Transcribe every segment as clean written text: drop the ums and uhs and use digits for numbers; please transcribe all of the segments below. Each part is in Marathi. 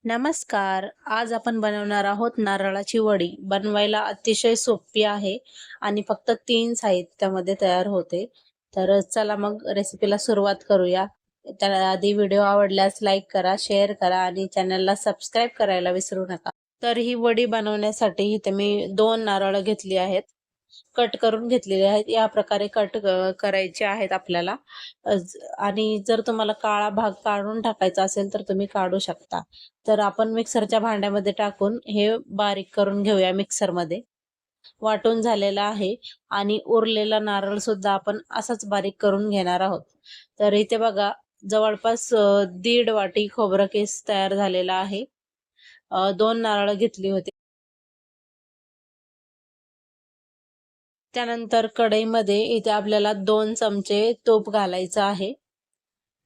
नमस्कार. आज आपण बनवणार आहोत नारळाची वडी. बनवायला अतिशय सोपी आहे आणि फक्त 3 साहित्यामध्ये तयार होते. तर चला मग रेसिपीला सुरुवात करूया. त्याआधी व्हिडिओ आवडल्यास लाईक करा, शेअर करा आणि चॅनलला सबस्क्राईब करायला विसरू नका. तर ही वडी बनवण्यासाठी इथे मी 2 नारळ घेतली आहेत. कट करून घेतलेले आहेत. या प्रकारे कट करायचे आहेत आपल्याला. आणि जर तुम्हाला काळा भाग काढून टाकायचा असेल तर तुम्ही काढू शकता. तर आपण मिक्सरच्या भांड्यामध्ये टाकून हे बारीक करून घेऊया मिक्सरमध्ये. वाटून झालेला आहे आणि उरलेला नारळ सुद्धा आपण असाच बारीक करून घेणार आहोत. तर इथे बघा जवळपास 1.5 वाटी खोबरं कीस तयार झालेला आहे. 2 नारळ घेतली होती. त्यानंतर कढईमध्ये इथे आपल्याला 2 चमचे तूप घालायचं आहे.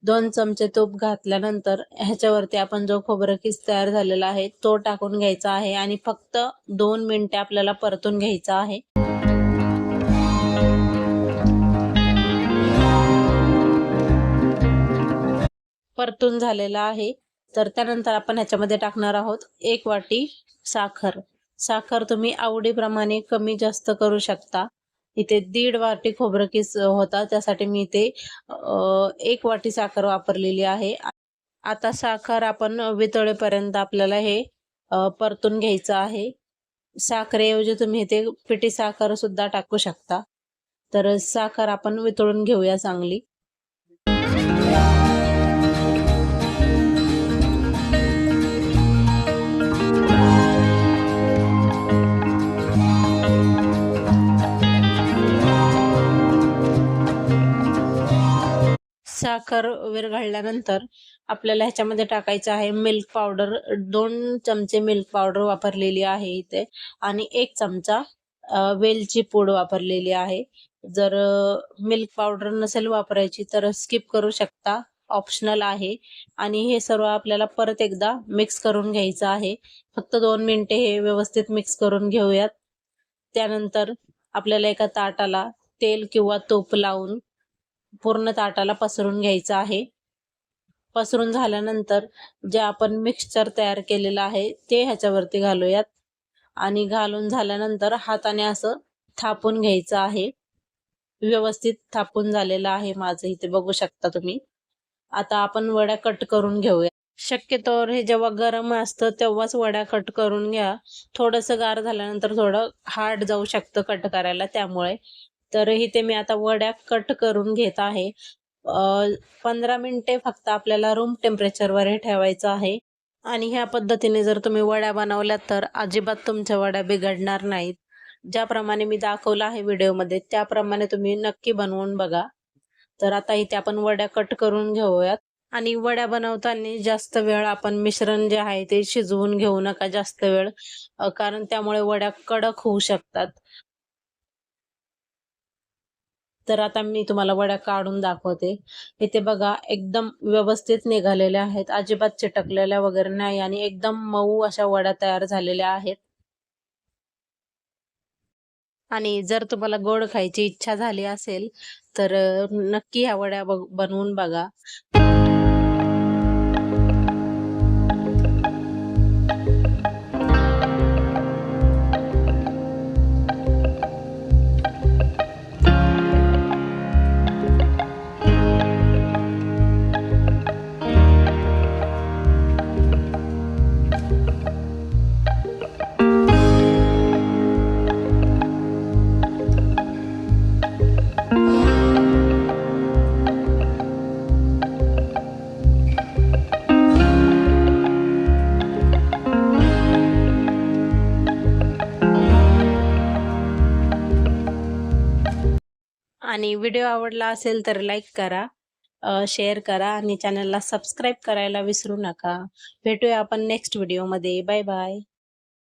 2 चमचे तूप घातल्यानंतर ह्याच्यावरती आपण जो खोबरं कीस तयार झालेला आहे तो टाकून घ्यायचा आहे आणि फक्त 2 मिनिटे आपल्याला परतून घ्यायचा आहे. परतून झालेला आहे. तर त्यानंतर आपण ह्याच्यामध्ये टाकणार आहोत 1 वाटी साखर. साखर तुम्ही आवडीप्रमाणे कमी जास्त करू शकता. इथे 1.5 वाटी खोबरं कीस होता त्यासाठी मी इथे 1 वाटी साखर वापरलेली आहे. आता साखर आपण वितळेपर्यंत आपल्याला हे परतून घ्यायचं आहे. साखरेऐवजी तुम्ही इथे पिठी साखर सुद्धा टाकू शकता. तर साखर आपण वितळून घेऊया चांगली. साखर विरघळल्यानंतर आपल्याला ह्याच्यामध्ये टाकायचं आहे मिल्क पावडर. 2 चमचे मिल्क पावडर वापरलेली आहे इथे आणि 1 चमचा वेलची पूड वापरलेली आहे. जर मिल्क पावडर नसेल वापरायची तर स्किप करू शकता, ऑप्शनल आहे. आणि हे सर्व आपल्याला परत एकदा मिक्स करून घ्यायचं आहे. फक्त 2 मिनिटे हे व्यवस्थित मिक्स करून घेऊयात. त्यानंतर आपल्याला एका ताटाला तेल किंवा तूप लावून पूर्ण ताटाला पसरून घ्यायचं आहे. पसरून झाल्यानंतर जे आपण मिक्सचर तयार केलेलं आहे ते ह्याच्यावरती घालूयात आणि घालून झाल्यानंतर हाताने असं थापून घ्यायचं आहे. व्यवस्थित थापून झालेलं आहे माझं इथे बघू शकता तुम्ही. आता आपण वड्या कट करून घेऊया. शक्यतोवर हे जेव्हा गरम असतं तेव्हाच वड्या कट करून घ्या. थोडंसं गार झाल्यानंतर थोडं हार्ड जाऊ शकतं कट करायला त्यामुळे. तर इथे मी आता वड्या कट करून घेत आहे. 15 मिनिटे फक्त आपल्याला रूम टेम्परेचरवर हे ठेवायचं आहे. आणि ह्या पद्धतीने जर तुम्ही वड्या बनवल्या तर अजिबात तुमच्या वड्या बिघडणार नाहीत. ज्याप्रमाणे मी दाखवलं आहे व्हिडिओमध्ये त्याप्रमाणे तुम्ही नक्की बनवून बघा. तर आता इथे आपण वड्या कट करून घेऊयात. आणि वड्या बनवताना जास्त वेळ आपण मिश्रण जे आहे ते शिजवून घेऊ नका जास्त वेळ, कारण त्यामुळे वड्या कडक होऊ शकतात. तर आता मी तुम्हाला वड्या काढून दाखवते. इथे बघा एकदम व्यवस्थित निघालेल्या आहेत. अजिबात चिटकलेल्या वगैरे नाही आणि एकदम मऊ अशा वड्या तयार झालेल्या आहेत. आणि जर तुम्हाला गोड खायची इच्छा झाली असेल तर नक्की ह्या वड्या बनवून बघा. आणि व्हिडिओ आवडला असेल तर लाईक करा, शेअर करा आणि चॅनलला सबस्क्राईब करायला विसरू नका. भेटूया आपण नेक्स्ट व्हिडिओमध्ये. Bye bye.